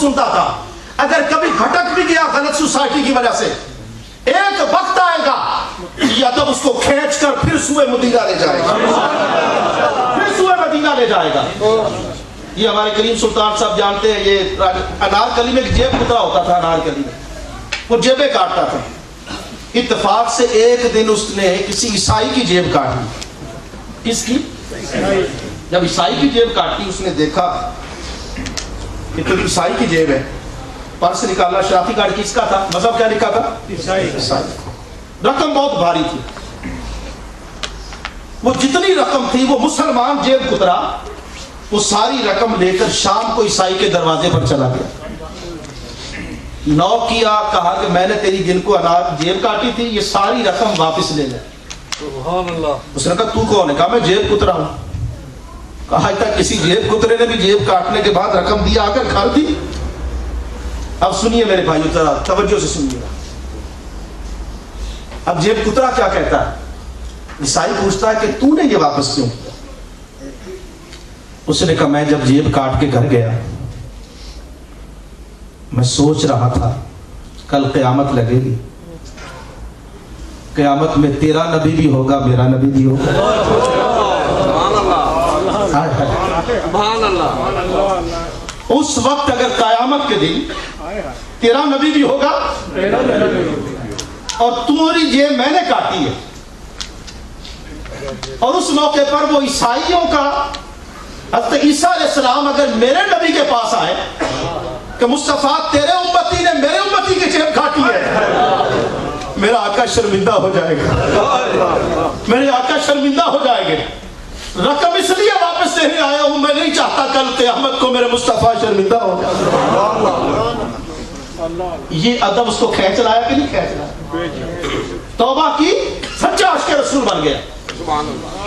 سنتا تھا، اگر کبھی بھٹک بھی گیا غلط سوسائٹی کی وجہ سے، ایک وقت آئے گا یہ ادب اس کو کھینچ کر پھر سوئے مدینہ لے جائے گا، پھر سوئے مدینہ لے جائے گا۔ یہ ہمارے کریم سلطان صاحب جانتے ہیں، یہ انارکلی میں ایک جیب کترا ہوتا تھا، انارکلی میں وہ جیبیں کاٹتا تھا۔ اتفاق سے ایک دن اس نے کسی عیسائی کی جیب کاٹی۔ کس کی؟ جب عیسائی کی جیب کاٹی، اس نے دیکھا کہ تو عیسائی کی جیب ہے، پرس نکالا، شناختی کارڈ کس کا تھا؟ مذہب کیا لکھا تھا؟ عیسائی۔ رقم بہت بھاری تھی، وہ جتنی رقم تھی وہ مسلمان جیب کترا، وہ ساری رقم لے کر شام کو عیسائی کے دروازے پر چلا گیا، نوک کیا، کہا کہ میں نے تیری جن کو جیب کاٹی تھی یہ ساری رقم واپس لے لے۔ سبحان اللہ۔ اس نے کہا تو کون ہے؟ کہا میں جیب کترا ہوں۔ کہا تک کسی جیب کترے نے بھی جیب کاٹنے کے بعد رقم دی آ کر کھا دی؟ اب سنیے میرے بھائیو، ذرا توجہ سے سنیے گا۔ اب جیب کترا کیا کہتا ہے؟ عیسائی پوچھتا ہے کہ تو نے یہ واپس کیوں کیا؟ اس نے کہا میں جب جیب کاٹ کے گھر گیا میں سوچ رہا تھا کل قیامت لگے گی، قیامت میں تیرا نبی بھی ہوگا، میرا نبی بھی ہوگا۔ سبحان اللہ۔ اس وقت اگر قیامت کے دن تیرا نبی بھی ہوگا اور تمہاری جیب میں نے کاٹی ہے، اور اس موقع پر وہ عیسائیوں کا حضرت عیسیٰ علیہ السلام اگر میرے نبی کے پاس آئے کہ مصطفیٰ تیرے امتی نے میرے امتی کی جیب کاٹی ہے، میرا آقا شرمندہ ہو جائے گا، میرے آقا شرمندہ ہو جائے گے۔ رقم اس لیے واپس دینے آیا ہوں، میں نہیں چاہتا کل قیامت کو میرے مصطفیٰ شرمندہ ہو جائے۔ یہ ادب اس کو کھینچ لایا کہ نہیں کھینچ لایا؟ توبہ کی، سچا عاشق رسول بن گیا۔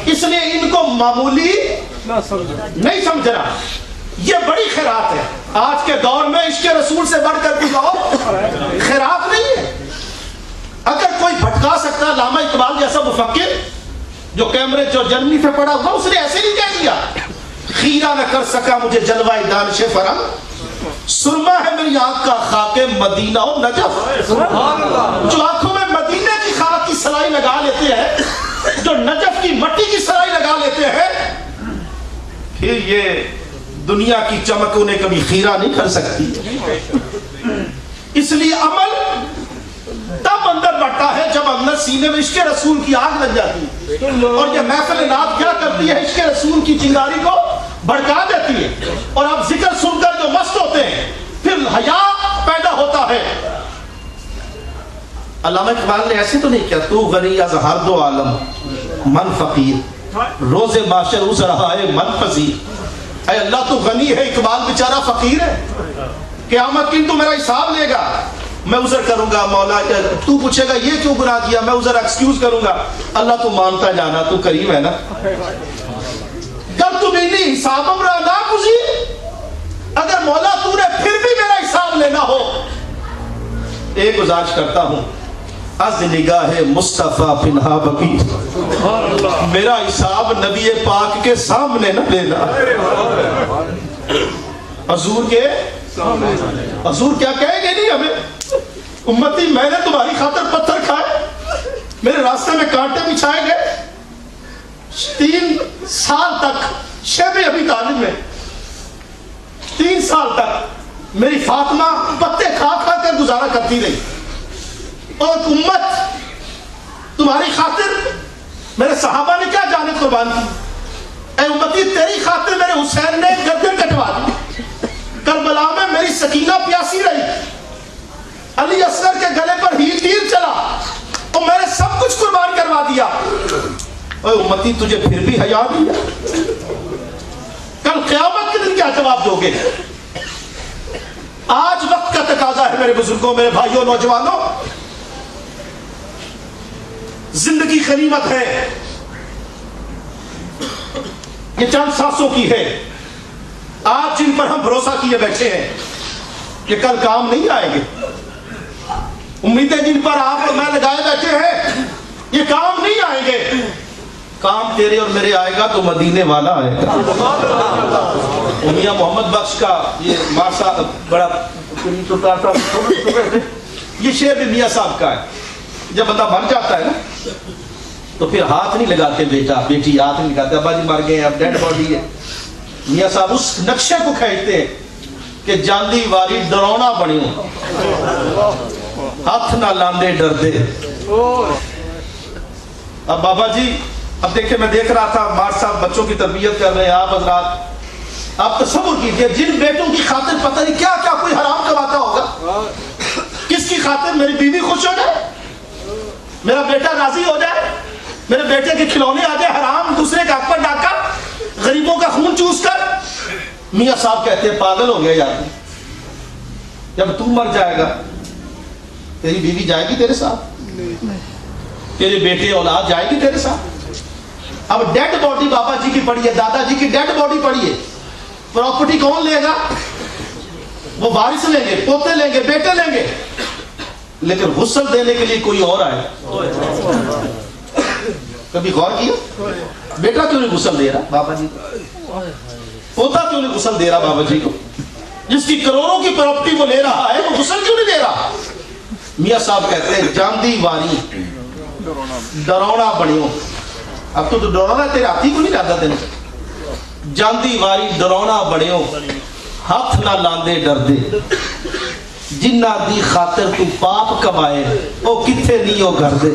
اس لیے ان کو معمولی نہیں سمجھنا، یہ بڑی خیرات ہے۔ آج کے دور میں عشق رسول سے بڑھ کر کوئی اور خیرات نہیں ہے۔ اگر کوئی بھٹکا سکتا ہے، علامہ اقبال جیسا مفکر جو کیمبرج جو جرمنی سے پڑھا ہوا، اس نے ایسے نہیں کہہ دیا خیرہ نہ کر سکا مجھے جلوہ دانش فرنگ، سرما ہے میری آنکھ کا خاک مدینہ و نجف۔ جو آنکھوں میں مدینہ کی خاک کی سلائی لگا لیتے ہیں، جو نجف کی مٹی کی سلائی لگا لیتے ہیں، پھر یہ دنیا کی چمک انہیں کبھی خیرہ نہیں کر سکتی۔ اس لیے عمل تب اندر بڑھتا ہے جب اندر سینے میں عشق رسول کی آگ لگ جاتی ہے، اور یہ محفل نعت کیا کرتی ہے؟ عشق رسول کی چنگاری کو بھڑکا دیتی ہے، اور اب ذکر سن کر جو مست ہوتے ہیں پھر حیا پیدا ہوتا ہے۔ علامہ اقبال نے ایسے تو نہیں کیا تو غنی از ہر دو عالم من فقیر، روز معاشر اس رہا ہے من پذیر۔ اے اللہ تو غنی ہے، اقبال بیچارہ فقیر ہے، قیامت کی تو میرا حساب لے گا، میں عذر کروں گا مولا، تو پوچھے گا یہ کیوں گناہ کیا، میں عذر ایکسکیوز کروں گا، اللہ تو مانتا جانا، تو کریم ہے نا۔ کر تو نہیں حساب امرا نا گزیر، اگر مولا تو نے پھر بھی میرا حساب لینا ہو، ایک گزارش کرتا ہوں، از نگاہ مصطفیٰ پنہا بقی، میرا حساب نبی پاک کے سامنے نہ لینا۔ حضور کے حضور کیا کہیں گے نہیں ہمیں؟ امتی میں نے تمہاری خاطر پتھر کھائے، میرے راستے میں کانٹے بچھائے گئے، 3 سال تک شیب ابی طالب میں 3 سال تک میری فاطمہ پتے کھا کھا کر گزارا کرتی رہی، اور امت تمہاری خاطر میرے صحابہ نے کیا جانت قربان کی؟ اے امتی تیری خاطر میرے حسین نے گردن کٹوا دی، کربلا میں میری سکینہ پیاسی رہی، علی اصغر کے گلے پر ہی تیر چلا، اور میں نے سب کچھ قربان کروا دیا، اے امتی تجھے پھر بھی حیا دیا؟ کل قیامت کے دن کیا جواب دو گے؟ آج وقت کا تقاضا ہے میرے بزرگوں، میرے بھائیوں، نوجوانوں، زندگی غنیمت ہے، یہ چند سانسوں کی ہے، آج جن پر ہم بھروسہ کیے بیٹھے ہیں یہ کل کام نہیں آئیں گے، امیدیں جن پر آپ اور میں لگائے بیٹھے ہیں یہ کام نہیں آئیں گے، کام تیرے اور میرے آئے گا تو مدینے والا آئے گا۔ میاں محمد بخش کا یہ مار صاحب بڑا یہ شعر بھی میاں صاحب کا ہے. جب بندہ مر جاتا ہے نا تو پھر ہاتھ نہیں لگاتے بیٹا بیٹی ہاتھ نہیں لگاتے, ابا جی مر گئے اب ڈیڈ باڈی ہے. میاں صاحب اس نقشے کو کھینچتے ہیں کہ جاندی واری ڈرونا بنیوں ہاتھ نہ لاندے ڈردے. اب بابا جی اب دیکھیں میں دیکھ رہا تھا مار صاحب بچوں کی تربیت کر رہے ہیں. آپ حضرات آپ تصور کیجئے جن بیٹوں کی خاطر پتہ نہیں کیا کیا کوئی حرام کماتا ہوگا. کس کی خاطر؟ میری بیوی خوش ہو جائے, میرا بیٹا راضی ہو جائے, میرے بیٹے کے کھلونے آ جائے حرام, دوسرے کا حق پر ڈاکہ, غریبوں کا خون چوس کر. میاں صاحب کہتے ہیں پاگل ہو گیا یار, جب تو مر جائے گا تیری بیوی جائے گی تیرے ساتھ, تیرے بیٹے اولاد جائے گی تیرے ساتھ. اب ڈیڈ باڈی بابا جی کی پڑی ہے, دادا جی کی ڈیڈ باڈی پڑی ہے, پراپرٹی کون لے گا؟ وہ وارث لیں گے, پوتے لیں گے, بیٹے لیں گے, لیکن غسل دینے کے لیے کوئی اور آئے. کبھی غور کیا بیٹا کیوں نہیں غسل دے رہا بابا جی کو؟ پوتا کیوں نہیں غسل دے رہا بابا جی کو؟ جس کی کروڑوں کی پراپرٹی وہ لے رہا ہے وہ غسل کیوں نہیں دے رہا؟ میاں صاحب کہتے ہیں جاندی واری ڈرونا بنیوں. اب تو ڈرونا تیرے ہاتھی کو نہیں لاتا تینے. جاندی واری ڈرونا بنیوں ہاتھ نہ لاندے ڈردے. جنہ دی خاطر تو پاپ کمائے او کتھے نہیں او گھر دے.